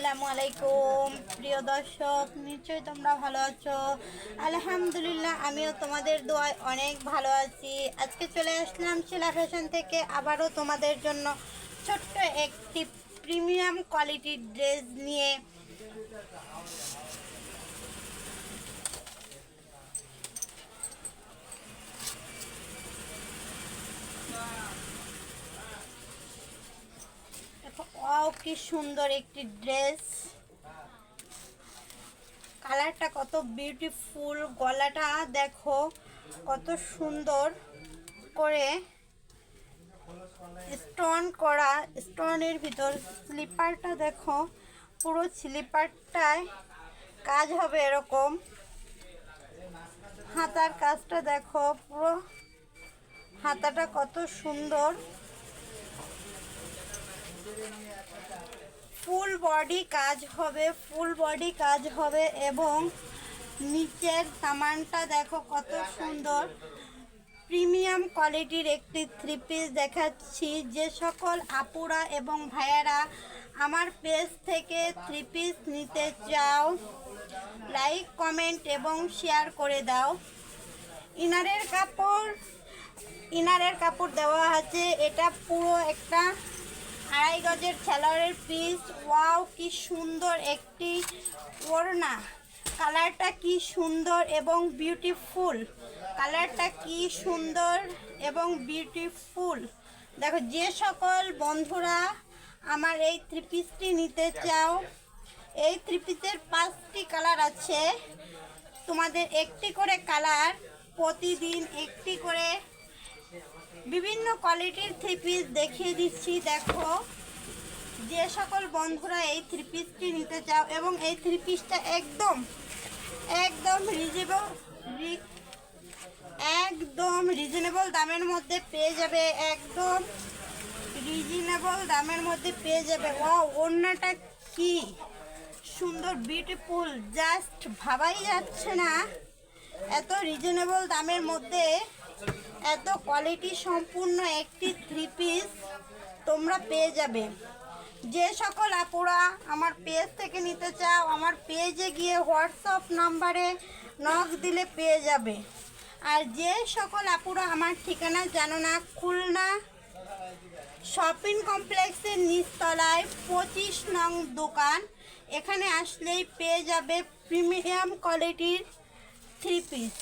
আসসালামু আলাইকুম প্রিয় দর্শক, নিশ্চয়ই তোমরা ভালো আছো। আলহামদুলিল্লাহ, আমিও তোমাদের দোয়ায় অনেক ভালো আছি। আজকে চলে আসলাম শিলা ফ্যাশন থেকে আবারও তোমাদের জন্য ছোট্ট একটি প্রিমিয়াম কোয়ালিটির ড্রেস নিয়ে। দেখো, ওয়াও কি সুন্দর একটি ড্রেস। কালারটা কত বিউটিফুল, গলাটা দেখো কত সুন্দর করে স্টোন করা, স্টোনের ভিতর স্লিপারটা দেখো, পুরো স্লিপারটায় কাজ হবে এরকম। হাতার কাজটা দেখো, পুরো হাতাটা কত সুন্দর, ফুল বডি কাজ হবে, ফুল বডি কাজ হবে। এবং নিচের সামানটা দেখো কত সুন্দর। প্রিমিয়াম কোয়ালিটির একটি থ্রি পিস দেখাচ্ছি। যে সকল আপুরা এবং ভাইয়ারা আমার পেজ থেকে থ্রি পিস নিতে চাও, লাইক কমেন্ট এবং শেয়ার করে দাও। ইনারের কাপড় দেওয়া আছে। এটা পুরো একটা 2.5 গজের সেলোয়ারের পিস। ওয়াও কি সুন্দর একটি ওড়না। কালারটা কি সুন্দর এবং বিউটিফুল, কালারটা কি সুন্দর এবং বিউটিফুল। দেখো, যে সকল বন্ধুরা আমার এই থ্রি পিসটি নিতে চাও, এই থ্রি পিসের 5টি কালার আছে। তোমাদের একটি করে কালার, প্রতিদিন একটি করে বিভিন্ন কোয়ালিটির থ্রি পিস দেখিয়ে দিচ্ছি। দেখো, যে সকল বন্ধুরা এই থ্রি পিসটি নিতে চাও এবং এই থ্রি পিসটা একদম রিজনেবল দামের মধ্যে পেয়ে যাবে, একদম রিজনেবল দামের মধ্যে পেয়ে যাবে। ওয়াও, ওড়নাটা কি সুন্দর, বিউটিফুল, জাস্ট ভাবাই যাচ্ছে না এত রিজনেবল দামের মধ্যে এত কোয়ালিটি সম্পূর্ণ একটি থ্রি পিস তোমরা পেয়ে যাবে। যে সকল আপুরা আমার পেজ থেকে নিতে চাও, আমার পেজে গিয়ে হোয়াটসঅ্যাপ নাম্বারে নক দিলে পেয়ে যাবে। আর যে সকল আপুরা আমার ঠিকানা জানো না, খুলনা শপিং কমপ্লেক্সের নিচতলায় 25 নং দোকান, এখানে আসলেই পেয়ে যাবে প্রিমিয়াম কোয়ালিটির থ্রি পিস।